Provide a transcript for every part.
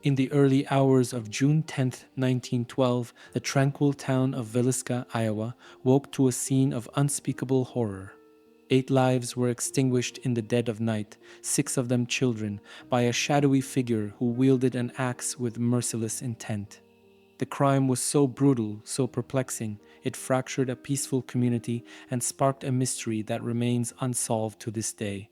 In the early hours of June 10th, 1912, the tranquil town of Villisca, Iowa, woke to a scene of unspeakable horror. 8 lives were extinguished in the dead of night, 6 of them children, by a shadowy figure who wielded an axe with merciless intent. The crime was so brutal, so perplexing, it fractured a peaceful community and sparked a mystery that remains unsolved to this day.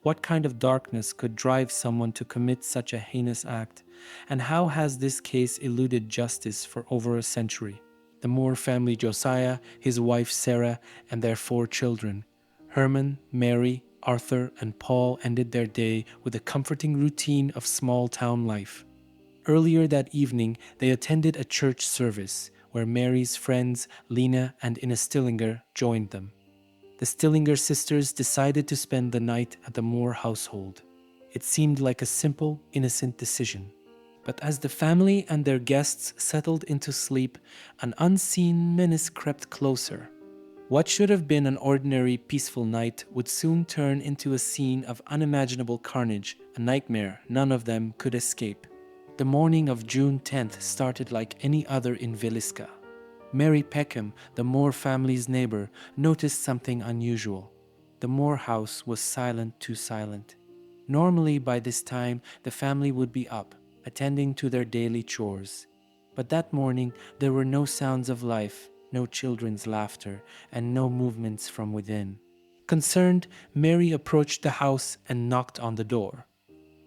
What kind of darkness could drive someone to commit such a heinous act? And how has this case eluded justice for over a century? The Moore family, Josiah, his wife Sarah, and their 4 children, Herman, Mary, Arthur, and Paul, ended their day with a comforting routine of small town life. Earlier that evening, they attended a church service where Mary's friends, Lena and Ina Stillinger, joined them. The Stillinger sisters decided to spend the night at the Moore household. It seemed like a simple, innocent decision. But as the family and their guests settled into sleep, an unseen menace crept closer. What should have been an ordinary, peaceful night would soon turn into a scene of unimaginable carnage, a nightmare none of them could escape. The morning of June 10th started like any other in Villisca. Mary Peckham, the Moore family's neighbor, noticed something unusual. The Moore house was silent, too silent. Normally, by this time, the family would be up, attending to their daily chores. But that morning, there were no sounds of life, no children's laughter, and no movements from within. Concerned, Mary approached the house and knocked on the door.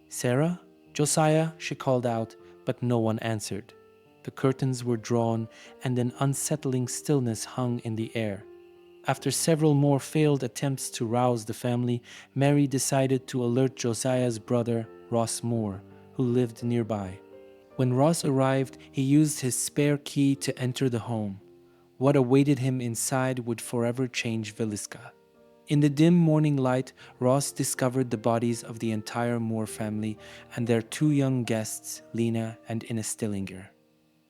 "Sarah? Josiah?" she called out, but no one answered. The curtains were drawn, and an unsettling stillness hung in the air. After several more failed attempts to rouse the family, Mary decided to alert Josiah's brother, Ross Moore, who lived nearby. When Ross arrived, he used his spare key to enter the home. What awaited him inside would forever change Villisca. In the dim morning light, Ross discovered the bodies of the entire Moore family and their 2 young guests, Lena and Ina Stillinger.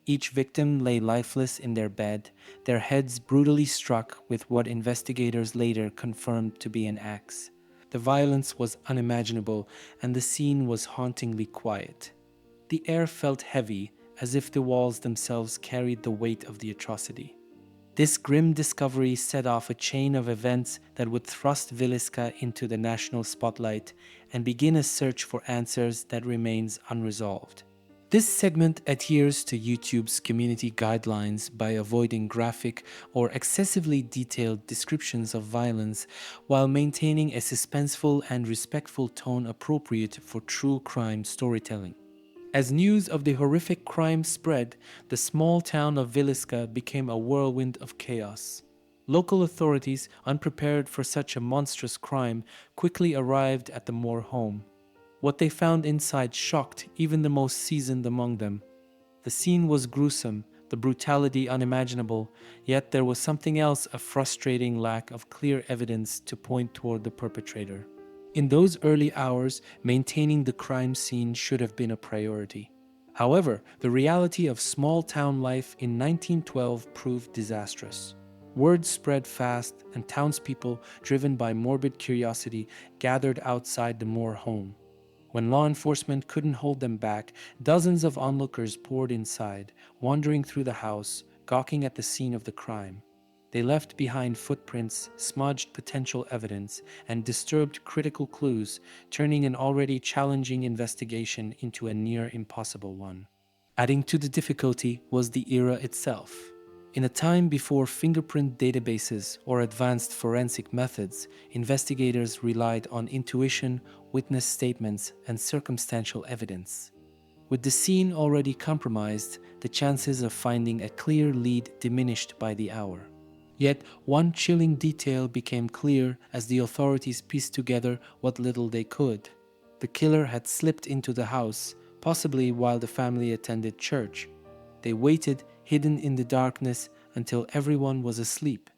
Each victim lay lifeless in their bed, their heads brutally struck with what investigators later confirmed to be an axe. The violence was unimaginable, and the scene was hauntingly quiet. The air felt heavy, as if the walls themselves carried the weight of the atrocity. This grim discovery set off a chain of events that would thrust Villisca into the national spotlight and begin a search for answers that remains unresolved. This segment adheres to YouTube's community guidelines by avoiding graphic or excessively detailed descriptions of violence while maintaining a suspenseful and respectful tone appropriate for true crime storytelling. As news of the horrific crime spread, the small town of Villisca became a whirlwind of chaos. Local authorities, unprepared for such a monstrous crime, quickly arrived at the Moore home. What they found inside shocked even the most seasoned among them. The scene was gruesome, the brutality unimaginable, yet there was something else, a frustrating lack of clear evidence to point toward the perpetrator. In those early hours, maintaining the crime scene should have been a priority. However, the reality of small-town life in 1912 proved disastrous. Word spread fast, and townspeople, driven by morbid curiosity, gathered outside the Moore home. When law enforcement couldn't hold them back, dozens of onlookers poured inside, wandering through the house, gawking at the scene of the crime. They left behind footprints, smudged potential evidence, and disturbed critical clues, turning an already challenging investigation into a near impossible one. Adding to the difficulty was the era itself. In a time before fingerprint databases or advanced forensic methods, investigators relied on intuition, witness statements, and circumstantial evidence. With the scene already compromised, the chances of finding a clear lead diminished by the hour. Yet, one chilling detail became clear as the authorities pieced together what little they could. The killer had slipped into the house, possibly while the family attended church. They waited, hidden in the darkness, until everyone was asleep.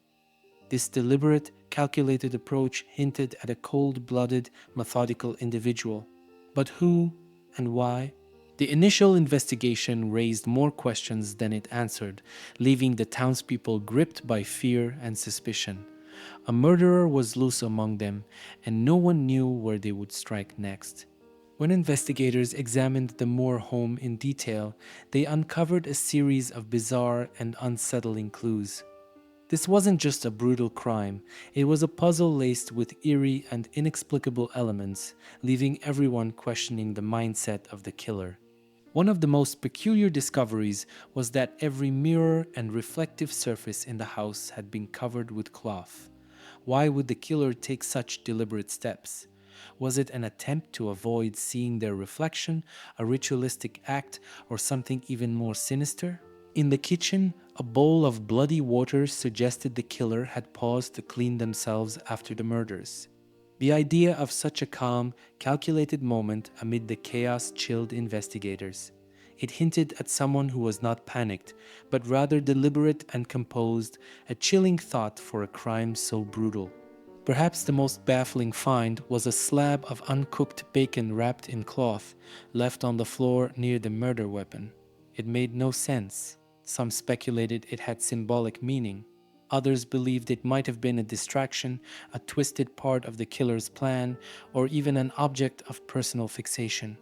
This deliberate, calculated approach hinted at a cold-blooded, methodical individual. But who and why? The initial investigation raised more questions than it answered, leaving the townspeople gripped by fear and suspicion. A murderer was loose among them, and no one knew where they would strike next. When investigators examined the Moore home in detail, they uncovered a series of bizarre and unsettling clues. This wasn't just a brutal crime, it was a puzzle laced with eerie and inexplicable elements, leaving everyone questioning the mindset of the killer. One of the most peculiar discoveries was that every mirror and reflective surface in the house had been covered with cloth. Why would the killer take such deliberate steps? Was it an attempt to avoid seeing their reflection, a ritualistic act, or something even more sinister? In the kitchen, a bowl of bloody water suggested the killer had paused to clean themselves after the murders. The idea of such a calm, calculated moment amid the chaos chilled investigators. It hinted at someone who was not panicked, but rather deliberate and composed, a chilling thought for a crime so brutal. Perhaps the most baffling find was a slab of uncooked bacon wrapped in cloth, left on the floor near the murder weapon. It made no sense. Some speculated it had symbolic meaning. Others believed it might have been a distraction, a twisted part of the killer's plan, or even an object of personal fixation.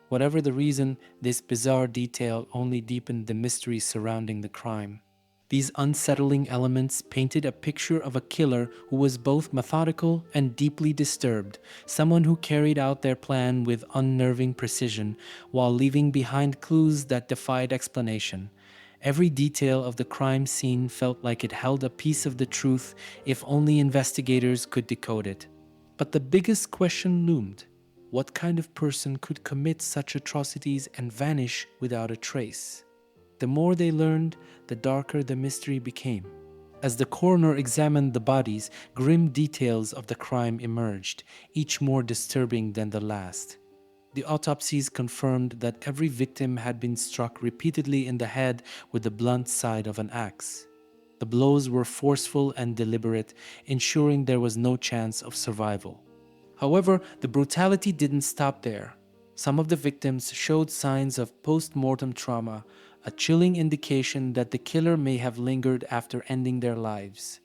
Whatever the reason, this bizarre detail only deepened the mystery surrounding the crime. These unsettling elements painted a picture of a killer who was both methodical and deeply disturbed, someone who carried out their plan with unnerving precision while leaving behind clues that defied explanation. Every detail of the crime scene felt like it held a piece of the truth if only investigators could decode it. But the biggest question loomed. What kind of person could commit such atrocities and vanish without a trace? The more they learned, the darker the mystery became. As the coroner examined the bodies, grim details of the crime emerged, each more disturbing than the last. The autopsies confirmed that every victim had been struck repeatedly in the head with the blunt side of an axe. The blows were forceful and deliberate, ensuring there was no chance of survival. However, the brutality didn't stop there. Some of the victims showed signs of post-mortem trauma, a chilling indication that the killer may have lingered after ending their lives.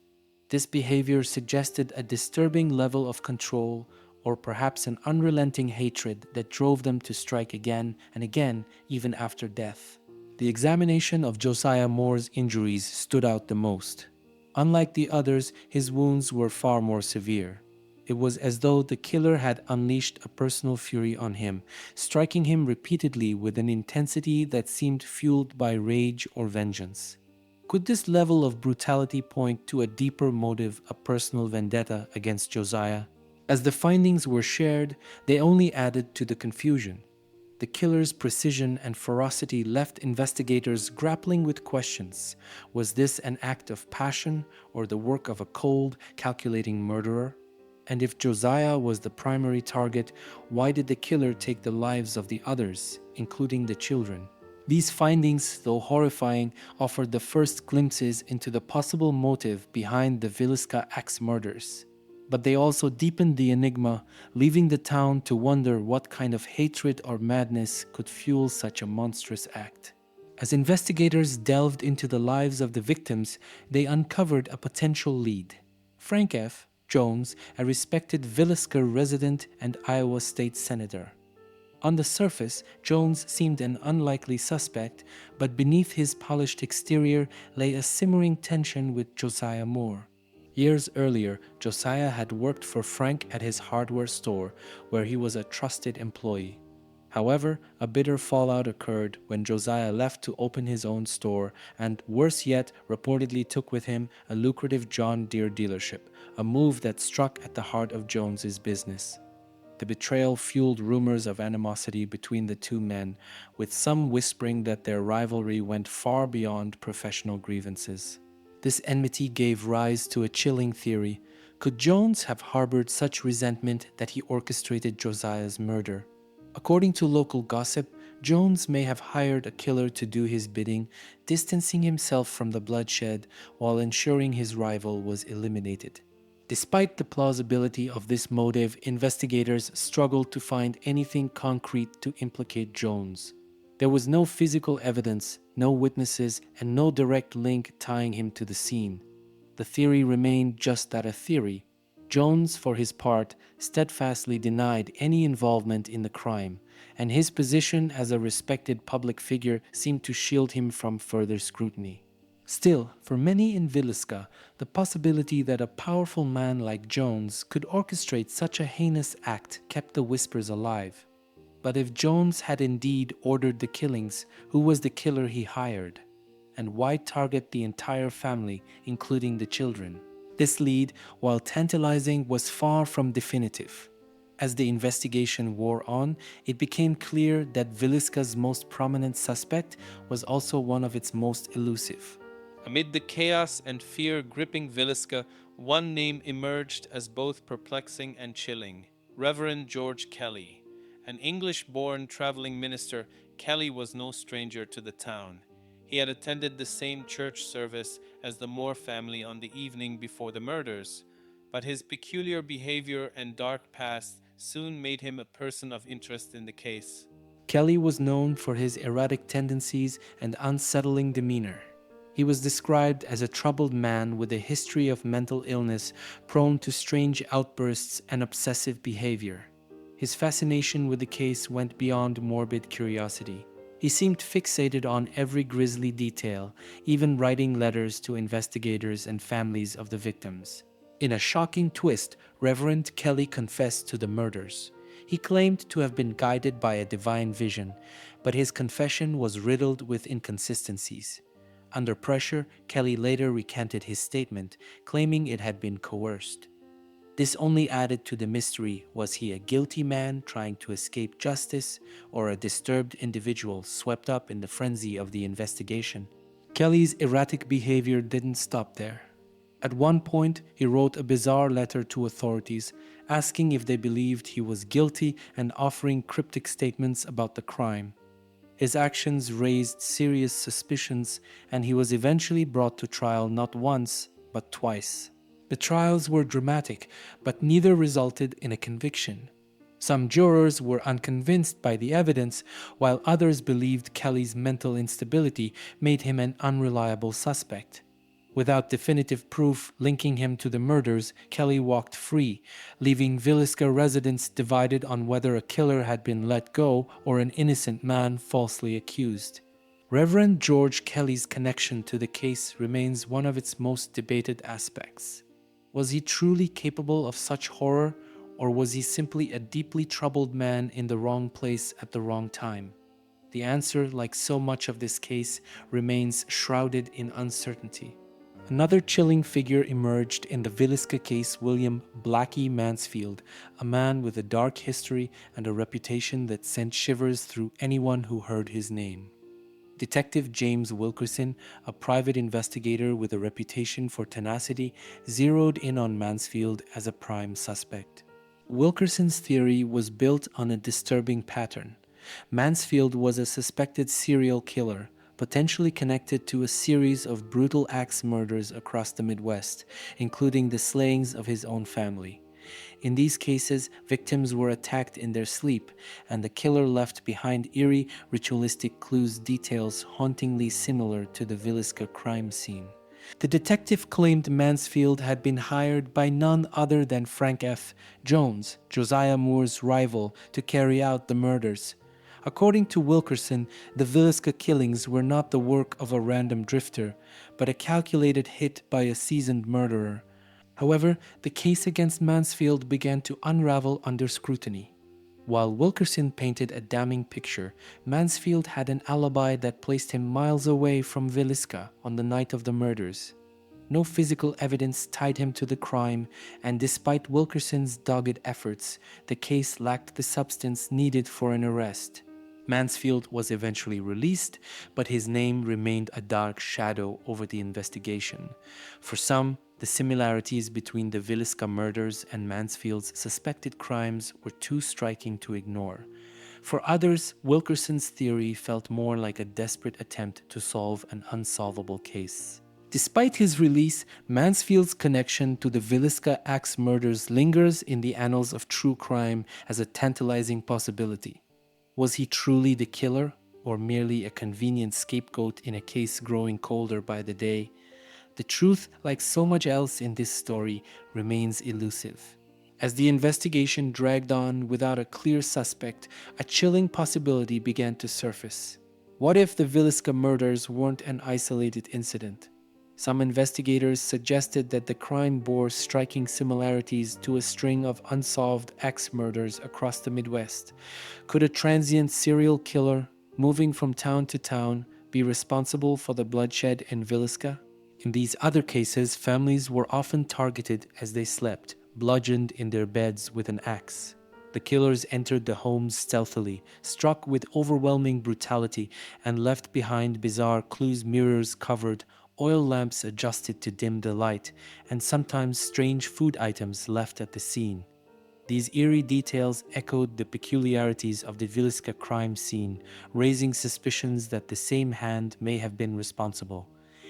This behavior suggested a disturbing level of control, or perhaps an unrelenting hatred that drove them to strike again and again, even after death. The examination of Josiah Moore's injuries stood out the most. Unlike the others, his wounds were far more severe. It was as though the killer had unleashed a personal fury on him, striking him repeatedly with an intensity that seemed fueled by rage or vengeance. Could this level of brutality point to a deeper motive, a personal vendetta against Josiah? As the findings were shared, they only added to the confusion. The killer's precision and ferocity left investigators grappling with questions. Was this an act of passion or the work of a cold, calculating murderer? And if Josiah was the primary target, why did the killer take the lives of the others, including the children? These findings, though horrifying, offered the first glimpses into the possible motive behind the Villisca axe murders. But they also deepened the enigma, leaving the town to wonder what kind of hatred or madness could fuel such a monstrous act. As investigators delved into the lives of the victims, they uncovered a potential lead. Frank F. Jones, a respected Villisca resident and Iowa State Senator. On the surface, Jones seemed an unlikely suspect, but beneath his polished exterior lay a simmering tension with Josiah Moore. Years earlier, Josiah had worked for Frank at his hardware store, where he was a trusted employee. However, a bitter fallout occurred when Josiah left to open his own store and, worse yet, reportedly took with him a lucrative John Deere dealership, a move that struck at the heart of Jones's business. The betrayal fueled rumors of animosity between the two men, with some whispering that their rivalry went far beyond professional grievances. This enmity gave rise to a chilling theory. Could Jones have harbored such resentment that he orchestrated Josiah's murder? According to local gossip, Jones may have hired a killer to do his bidding, distancing himself from the bloodshed while ensuring his rival was eliminated. Despite the plausibility of this motive, investigators struggled to find anything concrete to implicate Jones. There was no physical evidence, no witnesses, and no direct link tying him to the scene. The theory remained just that, a theory. Jones, for his part, steadfastly denied any involvement in the crime, and his position as a respected public figure seemed to shield him from further scrutiny. Still, for many in Villisca, the possibility that a powerful man like Jones could orchestrate such a heinous act kept the whispers alive. But if Jones had indeed ordered the killings, who was the killer he hired? And why target the entire family, including the children? This lead, while tantalizing, was far from definitive. As the investigation wore on, it became clear that Villisca's most prominent suspect was also one of its most elusive. Amid the chaos and fear gripping Villisca, one name emerged as both perplexing and chilling: Reverend George Kelly. An English-born traveling minister, Kelly was no stranger to the town. He had attended the same church service as the Moore family on the evening before the murders, but his peculiar behavior and dark past soon made him a person of interest in the case. Kelly was known for his erratic tendencies and unsettling demeanor. He was described as a troubled man with a history of mental illness, prone to strange outbursts and obsessive behavior. His fascination with the case went beyond morbid curiosity. He seemed fixated on every grisly detail, even writing letters to investigators and families of the victims. In a shocking twist, Reverend Kelly confessed to the murders. He claimed to have been guided by a divine vision, but his confession was riddled with inconsistencies. Under pressure, Kelly later recanted his statement, claiming it had been coerced. This only added to the mystery. Was he a guilty man trying to escape justice, or a disturbed individual swept up in the frenzy of the investigation? Kelly's erratic behavior didn't stop there. At one point, he wrote a bizarre letter to authorities, asking if they believed he was guilty and offering cryptic statements about the crime. His actions raised serious suspicions, and he was eventually brought to trial not once, but twice. The trials were dramatic, but neither resulted in a conviction. Some jurors were unconvinced by the evidence, while others believed Kelly's mental instability made him an unreliable suspect. Without definitive proof linking him to the murders, Kelly walked free, leaving Villisca residents divided on whether a killer had been let go or an innocent man falsely accused. Reverend George Kelly's connection to the case remains one of its most debated aspects. Was he truly capable of such horror, or was he simply a deeply troubled man in the wrong place at the wrong time? The answer, like so much of this case, remains shrouded in uncertainty. Another chilling figure emerged in the Villisca case: William Blackie Mansfield, a man with a dark history and a reputation that sent shivers through anyone who heard his name. Detective James Wilkerson, a private investigator with a reputation for tenacity, zeroed in on Mansfield as a prime suspect. Wilkerson's theory was built on a disturbing pattern. Mansfield was a suspected serial killer, potentially connected to a series of brutal axe murders across the Midwest, including the slayings of his own family. In these cases, victims were attacked in their sleep, and the killer left behind eerie, ritualistic clues, details hauntingly similar to the Villisca crime scene. The detective claimed Mansfield had been hired by none other than Frank F. Jones, Josiah Moore's rival, to carry out the murders. According to Wilkerson, the Villisca killings were not the work of a random drifter, but a calculated hit by a seasoned murderer. However, the case against Mansfield began to unravel under scrutiny. While Wilkerson painted a damning picture, Mansfield had an alibi that placed him miles away from Villisca on the night of the murders. No physical evidence tied him to the crime, and despite Wilkerson's dogged efforts, the case lacked the substance needed for an arrest. Mansfield was eventually released, but his name remained a dark shadow over the investigation. For some, the similarities between the Villisca murders and Mansfield's suspected crimes were too striking to ignore. For others, Wilkerson's theory felt more like a desperate attempt to solve an unsolvable case. Despite his release, Mansfield's connection to the Villisca axe murders lingers in the annals of true crime as a tantalizing possibility. Was he truly the killer, or merely a convenient scapegoat in a case growing colder by the day? The truth, like so much else in this story, remains elusive. As the investigation dragged on without a clear suspect, a chilling possibility began to surface. What if the Villisca murders weren't an isolated incident? Some investigators suggested that the crime bore striking similarities to a string of unsolved axe murders across the Midwest. Could a transient serial killer, moving from town to town, be responsible for the bloodshed in Villisca? In these other cases, families were often targeted as they slept, bludgeoned in their beds with an axe. The killers entered the homes stealthily, struck with overwhelming brutality, and left behind bizarre clues, mirrors covered, oil lamps adjusted to dim the light, and sometimes strange food items left at the scene. These eerie details echoed the peculiarities of the Villisca crime scene, raising suspicions that the same hand may have been responsible.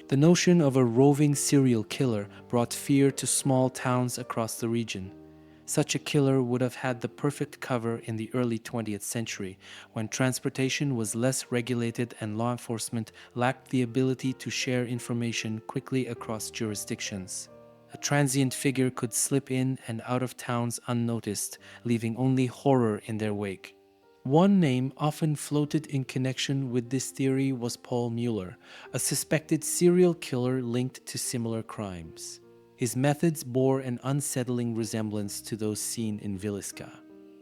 The notion of a roving serial killer brought fear to small towns across the region. Such a killer would have had the perfect cover in the early 20th century, when transportation was less regulated and law enforcement lacked the ability to share information quickly across jurisdictions. A transient figure could slip in and out of towns unnoticed, leaving only horror in their wake. One name often floated in connection with this theory was Paul Mueller, a suspected serial killer linked to similar crimes. His methods bore an unsettling resemblance to those seen in Villisca.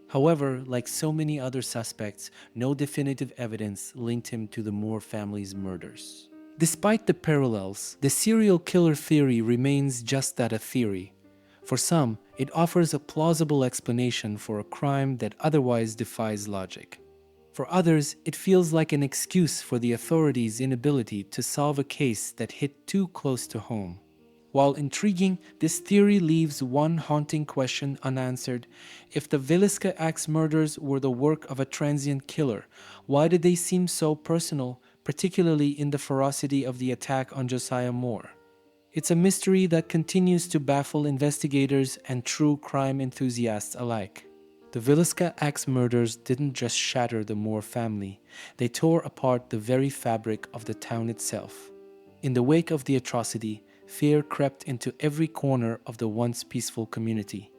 However, like so many other suspects, no definitive evidence linked him to the Moore family's murders. Despite the parallels, the serial killer theory remains just that, a theory. For some, it offers a plausible explanation for a crime that otherwise defies logic. For others, it feels like an excuse for the authorities' inability to solve a case that hit too close to home. While intriguing, this theory leaves one haunting question unanswered. If the Villisca axe murders were the work of a transient killer, why did they seem so personal, particularly in the ferocity of the attack on Josiah Moore? It's a mystery that continues to baffle investigators and true crime enthusiasts alike. The Villisca axe murders didn't just shatter the Moore family, they tore apart the very fabric of the town itself. In the wake of the atrocity, fear crept into every corner of the once peaceful community.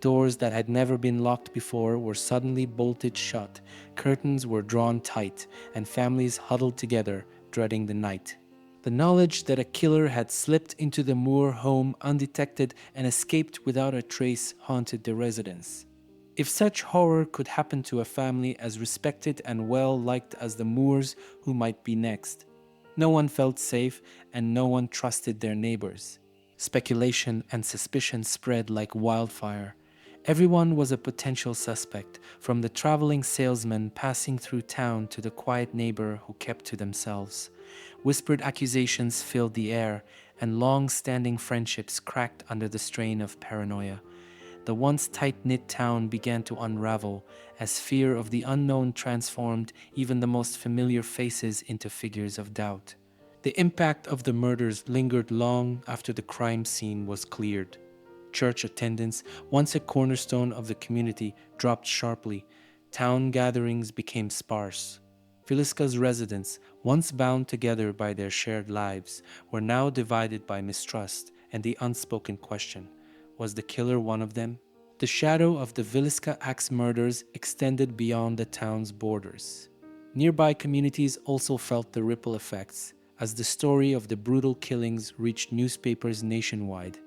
Doors that had never been locked before were suddenly bolted shut, curtains were drawn tight, and families huddled together, dreading the night. The knowledge that a killer had slipped into the Moore home undetected and escaped without a trace haunted the residents. If such horror could happen to a family as respected and well-liked as the Moores, who might be next? No one felt safe, and no one trusted their neighbors. Speculation and suspicion spread like wildfire. Everyone was a potential suspect, from the traveling salesman passing through town to the quiet neighbor who kept to themselves. Whispered accusations filled the air, and long-standing friendships cracked under the strain of paranoia. The once tight-knit town began to unravel as fear of the unknown transformed even the most familiar faces into figures of doubt. The impact of the murders lingered long after the crime scene was cleared. Church attendance, once a cornerstone of the community, dropped sharply. Town gatherings became sparse. Villisca's residents, once bound together by their shared lives, were now divided by mistrust and the unspoken question: was the killer one of them? The shadow of the Villisca axe murders extended beyond the town's borders. Nearby communities also felt the ripple effects as the story of the brutal killings reached newspapers nationwide.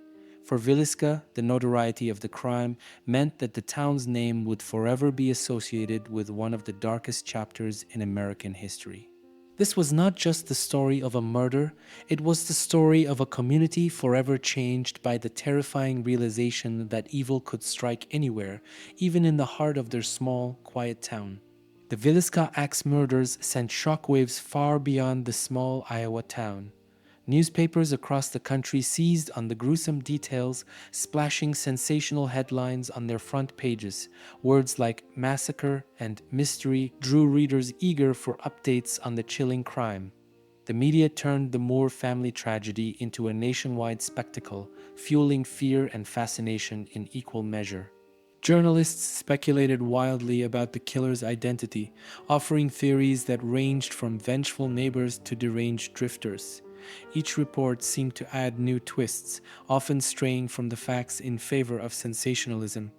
For Villisca, the notoriety of the crime meant that the town's name would forever be associated with one of the darkest chapters in American history. This was not just the story of a murder, it was the story of a community forever changed by the terrifying realization that evil could strike anywhere, even in the heart of their small, quiet town. The Villisca axe murders sent shockwaves far beyond the small Iowa town. Newspapers across the country seized on the gruesome details, splashing sensational headlines on their front pages. Words like massacre and mystery drew readers eager for updates on the chilling crime. The media turned the Moore family tragedy into a nationwide spectacle, fueling fear and fascination in equal measure. Journalists speculated wildly about the killer's identity, offering theories that ranged from vengeful neighbors to deranged drifters. Each report seemed to add new twists, often straying from the facts in favor of sensationalism.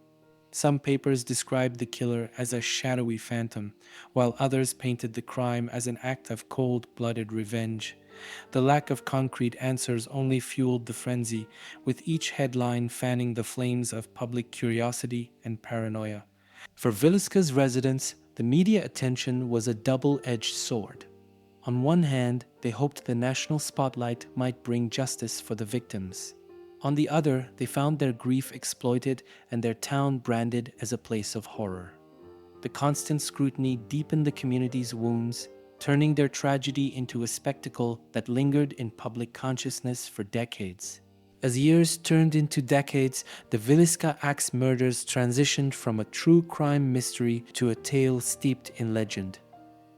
Some papers described the killer as a shadowy phantom, while others painted the crime as an act of cold-blooded revenge. The lack of concrete answers only fueled the frenzy, with each headline fanning the flames of public curiosity and paranoia. For Villisca's residents, the media attention was a double-edged sword. On one hand, they hoped the national spotlight might bring justice for the victims. On the other, they found their grief exploited and their town branded as a place of horror. The constant scrutiny deepened the community's wounds, turning their tragedy into a spectacle that lingered in public consciousness for decades. As years turned into decades, the Villisca axe murders transitioned from a true crime mystery to a tale steeped in legend.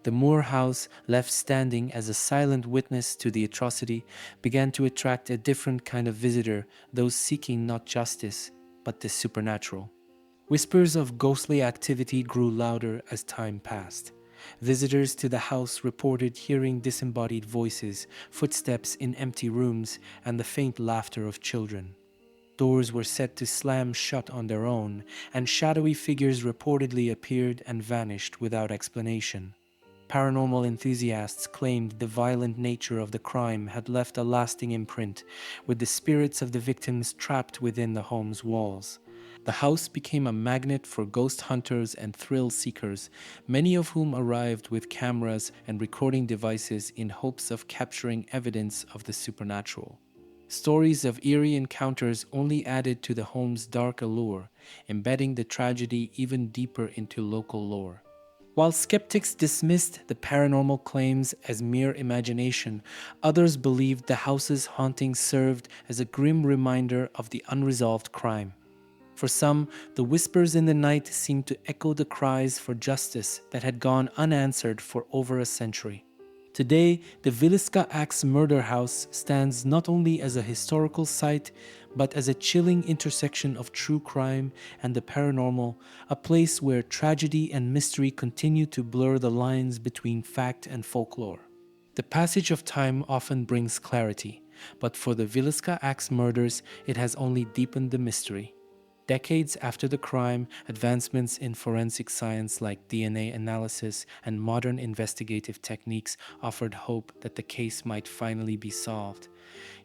The Moore house, left standing as a silent witness to the atrocity, began to attract a different kind of visitor, those seeking not justice, but the supernatural. Whispers of ghostly activity grew louder as time passed. Visitors to the house reported hearing disembodied voices, footsteps in empty rooms, and the faint laughter of children. Doors were said to slam shut on their own, and shadowy figures reportedly appeared and vanished without explanation. Paranormal enthusiasts claimed the violent nature of the crime had left a lasting imprint, with the spirits of the victims trapped within the home's walls. The house became a magnet for ghost hunters and thrill seekers, many of whom arrived with cameras and recording devices in hopes of capturing evidence of the supernatural. Stories of eerie encounters only added to the home's dark allure, embedding the tragedy even deeper into local lore. While skeptics dismissed the paranormal claims as mere imagination, others believed the house's haunting served as a grim reminder of the unresolved crime. For some, the whispers in the night seemed to echo the cries for justice that had gone unanswered for over a century. Today, the Villisca Axe Murder House stands not only as a historical site, but as a chilling intersection of true crime and the paranormal, a place where tragedy and mystery continue to blur the lines between fact and folklore. The passage of time often brings clarity, but for the Villisca Axe murders, it has only deepened the mystery. Decades after the crime, advancements in forensic science like DNA analysis and modern investigative techniques offered hope that the case might finally be solved.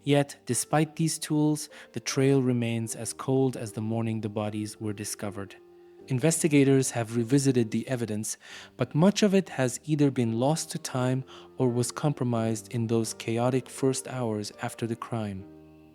Yet, despite these tools, the trail remains as cold as the morning the bodies were discovered. Investigators have revisited the evidence, but much of it has either been lost to time or was compromised in those chaotic first hours after the crime.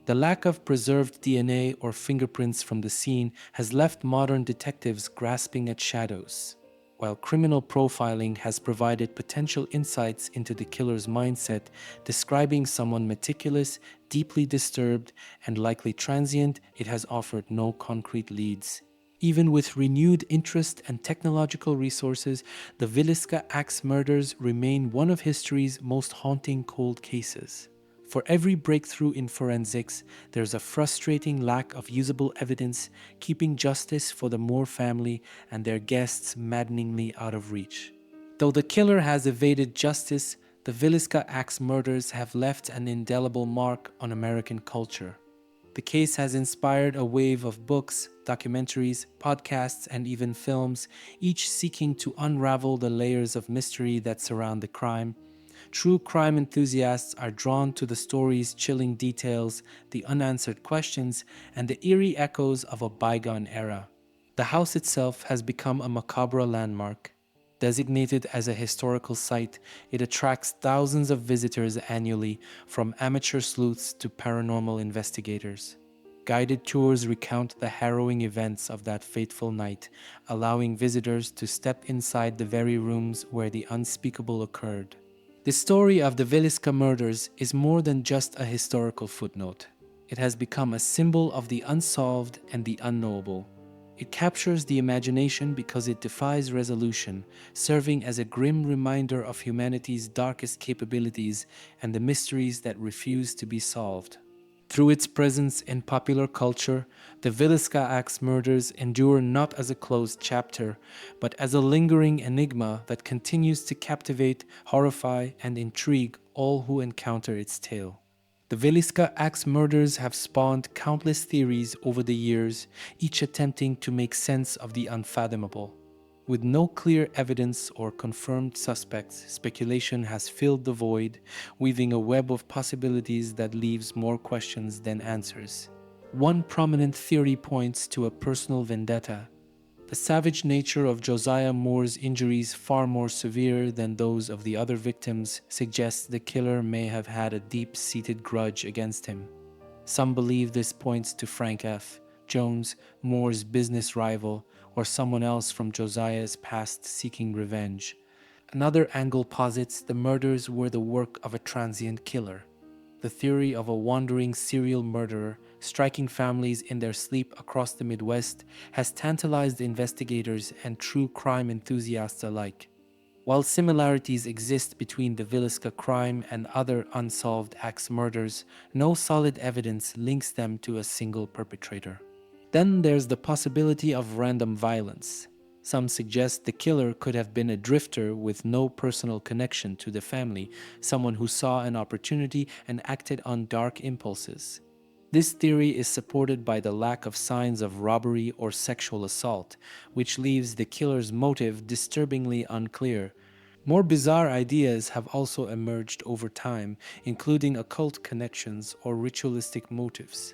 The lack of preserved DNA or fingerprints from the scene has left modern detectives grasping at shadows, while criminal profiling has provided potential insights into the killer's mindset, describing someone meticulous, deeply disturbed, and likely transient. It has offered no concrete leads. Even with renewed interest and technological resources, the Villisca Axe murders remain one of history's most haunting cold cases. For every breakthrough in forensics, there's a frustrating lack of usable evidence, keeping justice for the Moore family and their guests maddeningly out of reach. Though the killer has evaded justice, the Villisca Axe murders have left an indelible mark on American culture. The case has inspired a wave of books, documentaries, podcasts, and even films, each seeking to unravel the layers of mystery that surround the crime. True crime enthusiasts are drawn to the story's chilling details, the unanswered questions, and the eerie echoes of a bygone era. The house itself has become a macabre landmark. Designated as a historical site, it attracts thousands of visitors annually, from amateur sleuths to paranormal investigators. Guided tours recount the harrowing events of that fateful night, allowing visitors to step inside the very rooms where the unspeakable occurred. The story of the Villisca murders is more than just a historical footnote. It has become a symbol of the unsolved and the unknowable. It captures the imagination because it defies resolution, serving as a grim reminder of humanity's darkest capabilities and the mysteries that refuse to be solved. Through its presence in popular culture, the Villisca axe murders endure not as a closed chapter, but as a lingering enigma that continues to captivate, horrify, and intrigue all who encounter its tale. The Villisca axe murders have spawned countless theories over the years, each attempting to make sense of the unfathomable. With no clear evidence or confirmed suspects, speculation has filled the void, weaving a web of possibilities that leaves more questions than answers. One prominent theory points to a personal vendetta. The savage nature of Josiah Moore's injuries, far more severe than those of the other victims, suggests the killer may have had a deep-seated grudge against him. Some believe this points to Frank F. Jones, Moore's business rival, or someone else from Josiah's past seeking revenge. Another angle posits the murders were the work of a transient killer. The theory of a wandering serial murderer striking families in their sleep across the Midwest has tantalized investigators and true crime enthusiasts alike. While similarities exist between the Villisca crime and other unsolved axe murders, no solid evidence links them to a single perpetrator. Then there's the possibility of random violence. Some suggest the killer could have been a drifter with no personal connection to the family, someone who saw an opportunity and acted on dark impulses. This theory is supported by the lack of signs of robbery or sexual assault, which leaves the killer's motive disturbingly unclear. More bizarre ideas have also emerged over time, including occult connections or ritualistic motives.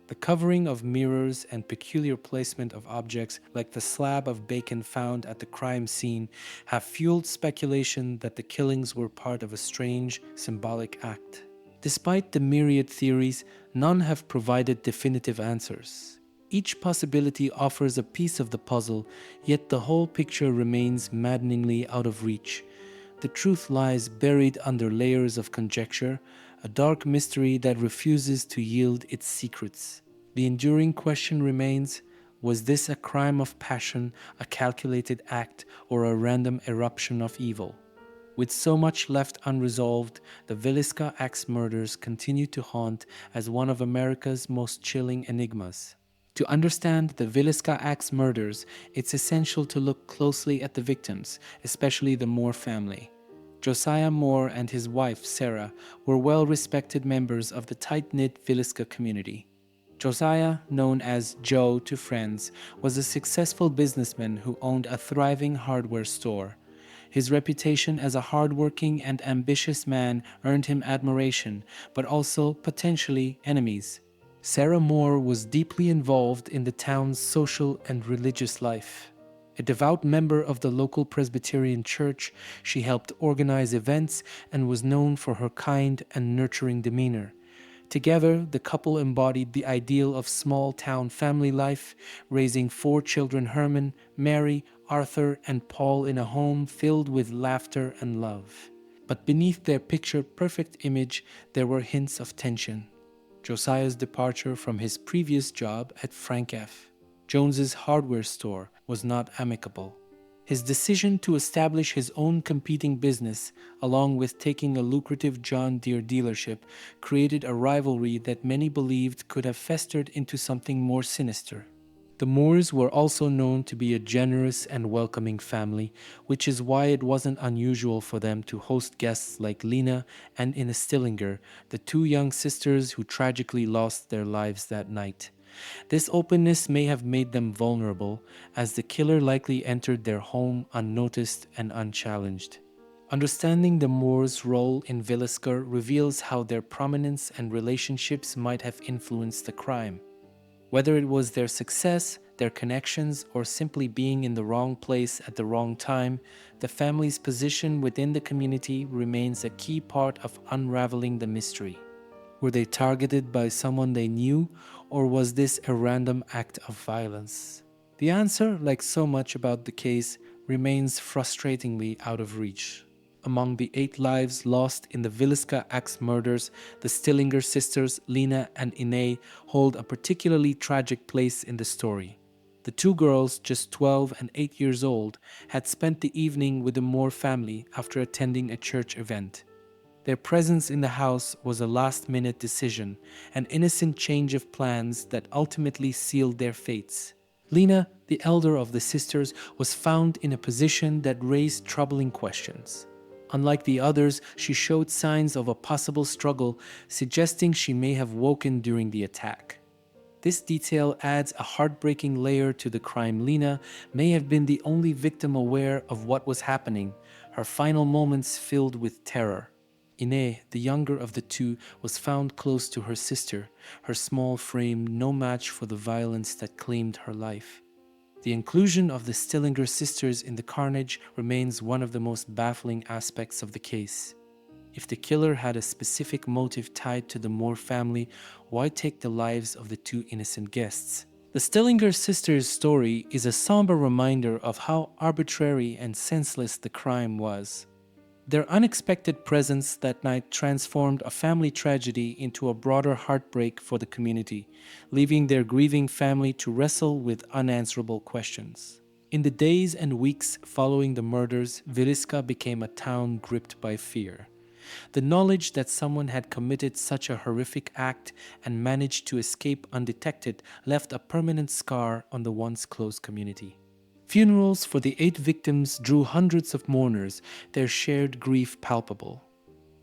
The covering of mirrors and peculiar placement of objects like the slab of bacon found at the crime scene have fueled speculation that the killings were part of a strange, symbolic act. Despite the myriad theories, none have provided definitive answers. Each possibility offers a piece of the puzzle, yet the whole picture remains maddeningly out of reach. The truth lies buried under layers of conjecture, a dark mystery that refuses to yield its secrets. The enduring question remains, was this a crime of passion, a calculated act, or a random eruption of evil? With so much left unresolved, the Villisca axe murders continue to haunt as one of America's most chilling enigmas. To understand the Villisca axe murders, it's essential to look closely at the victims, especially the Moore family. Josiah Moore and his wife, Sarah, were well-respected members of the tight-knit Villisca community. Josiah, known as Joe to friends, was a successful businessman who owned a thriving hardware store. His reputation as a hardworking and ambitious man earned him admiration, but also potentially enemies. Sarah Moore was deeply involved in the town's social and religious life. A devout member of the local Presbyterian church, she helped organize events and was known for her kind and nurturing demeanor. Together, the couple embodied the ideal of small-town family life, raising four children: Herman, Mary, Arthur, and Paul in a home filled with laughter and love. But beneath their picture-perfect image, there were hints of tension. Josiah's departure from his previous job at Frank F. Jones's hardware store was not amicable. His decision to establish his own competing business, along with taking a lucrative John Deere dealership, created a rivalry that many believed could have festered into something more sinister. The Moores were also known to be a generous and welcoming family, which is why it wasn't unusual for them to host guests like Lena and Ina Stillinger, the two young sisters who tragically lost their lives that night. This openness may have made them vulnerable, as the killer likely entered their home unnoticed and unchallenged. Understanding the Moores' role in Villisca reveals how their prominence and relationships might have influenced the crime. Whether it was their success, their connections, or simply being in the wrong place at the wrong time, the family's position within the community remains a key part of unraveling the mystery. Were they targeted by someone they knew, or was this a random act of violence? The answer, like so much about the case, remains frustratingly out of reach. Among the 8 lives lost in the Villisca axe murders, the Stillinger sisters, Lena and Ine, hold a particularly tragic place in the story. The two girls, just 12 and 8 years old, had spent the evening with the Moore family after attending a church event. Their presence in the house was a last-minute decision, an innocent change of plans that ultimately sealed their fates. Lena, the elder of the sisters, was found in a position that raised troubling questions. Unlike the others, she showed signs of a possible struggle, suggesting she may have woken during the attack. This detail adds a heartbreaking layer to the crime. Lena may have been the only victim aware of what was happening, her final moments filled with terror. Ine, the younger of the two, was found close to her sister, her small frame no match for the violence that claimed her life. The inclusion of the Stillinger sisters in the carnage remains one of the most baffling aspects of the case. If the killer had a specific motive tied to the Moore family, why take the lives of the two innocent guests? The Stillinger sisters' story is a somber reminder of how arbitrary and senseless the crime was. Their unexpected presence that night transformed a family tragedy into a broader heartbreak for the community, leaving their grieving family to wrestle with unanswerable questions. In the days and weeks following the murders, Villisca became a town gripped by fear. The knowledge that someone had committed such a horrific act and managed to escape undetected left a permanent scar on the once close community. Funerals for the 8 victims drew hundreds of mourners, their shared grief palpable.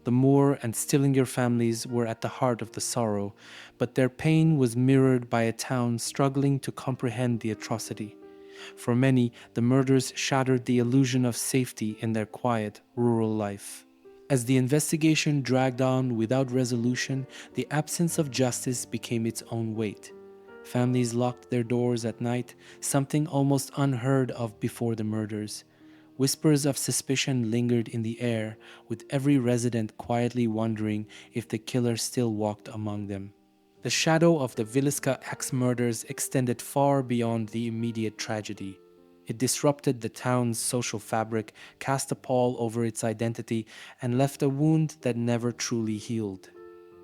The Moore and Stillinger families were at the heart of the sorrow, but their pain was mirrored by a town struggling to comprehend the atrocity. For many, the murders shattered the illusion of safety in their quiet, rural life. As the investigation dragged on without resolution, the absence of justice became its own weight. Families locked their doors at night, something almost unheard of before the murders. Whispers of suspicion lingered in the air, with every resident quietly wondering if the killer still walked among them. The shadow of the Villisca axe murders extended far beyond the immediate tragedy. It disrupted the town's social fabric, cast a pall over its identity, and left a wound that never truly healed.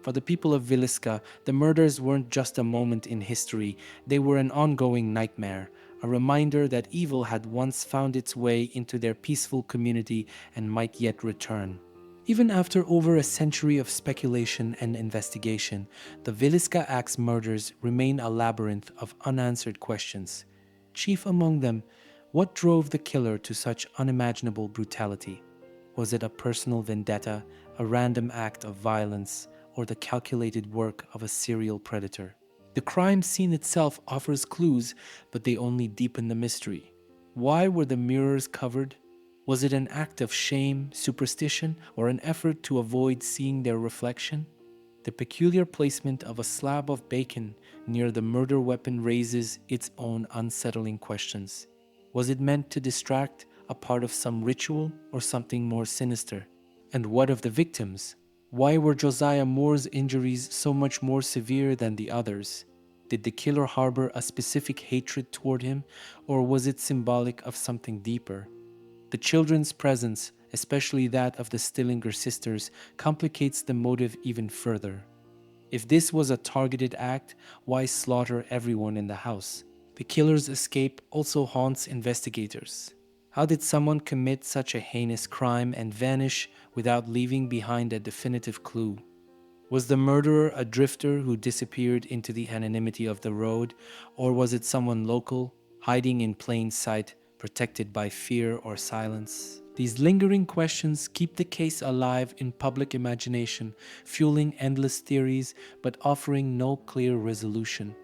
For the people of Villisca, the murders weren't just a moment in history, they were an ongoing nightmare, a reminder that evil had once found its way into their peaceful community and might yet return. Even after over a century of speculation and investigation, the Villisca axe murders remain a labyrinth of unanswered questions. Chief among them, what drove the killer to such unimaginable brutality? Was it a personal vendetta, a random act of violence, or the calculated work of a serial predator? The crime scene itself offers clues, but they only deepen the mystery. Why were the mirrors covered? Was it an act of shame, superstition, or an effort to avoid seeing their reflection? The peculiar placement of a slab of bacon near the murder weapon raises its own unsettling questions. Was it meant to distract, a part of some ritual, or something more sinister? And what of the victims? Why were Josiah Moore's injuries so much more severe than the others? Did the killer harbor a specific hatred toward him, or was it symbolic of something deeper? The children's presence, especially that of the Stillinger sisters, complicates the motive even further. If this was a targeted act, why slaughter everyone in the house? The killer's escape also haunts investigators. How did someone commit such a heinous crime and vanish without leaving behind a definitive clue? Was the murderer a drifter who disappeared into the anonymity of the road, or was it someone local, hiding in plain sight, protected by fear or silence? These lingering questions keep the case alive in public imagination, fueling endless theories but offering no clear resolution.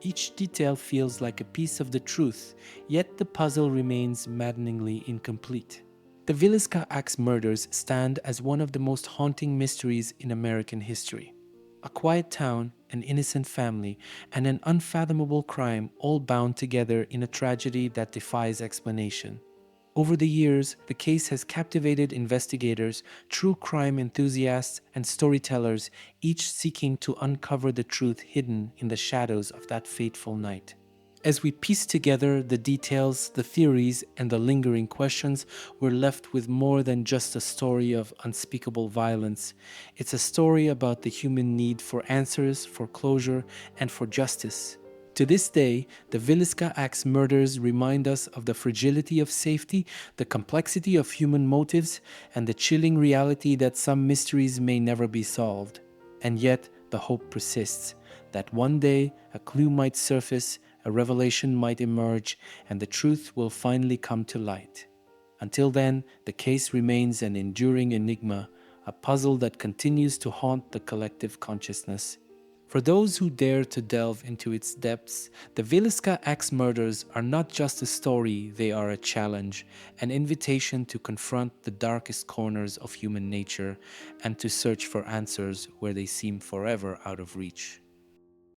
Each detail feels like a piece of the truth, yet the puzzle remains maddeningly incomplete. The Villisca axe murders stand as one of the most haunting mysteries in American history. A quiet town, an innocent family, and an unfathomable crime all bound together in a tragedy that defies explanation. Over the years, the case has captivated investigators, true crime enthusiasts, and storytellers, each seeking to uncover the truth hidden in the shadows of that fateful night. As we piece together the details, the theories, and the lingering questions, we're left with more than just a story of unspeakable violence. It's a story about the human need for answers, for closure, and for justice. To this day, the Villisca axe murders remind us of the fragility of safety, the complexity of human motives, and the chilling reality that some mysteries may never be solved. And yet, the hope persists that one day a clue might surface, a revelation might emerge, and the truth will finally come to light. Until then, the case remains an enduring enigma, a puzzle that continues to haunt the collective consciousness. For those who dare to delve into its depths, the Villisca axe murders are not just a story, they are a challenge, an invitation to confront the darkest corners of human nature and to search for answers where they seem forever out of reach.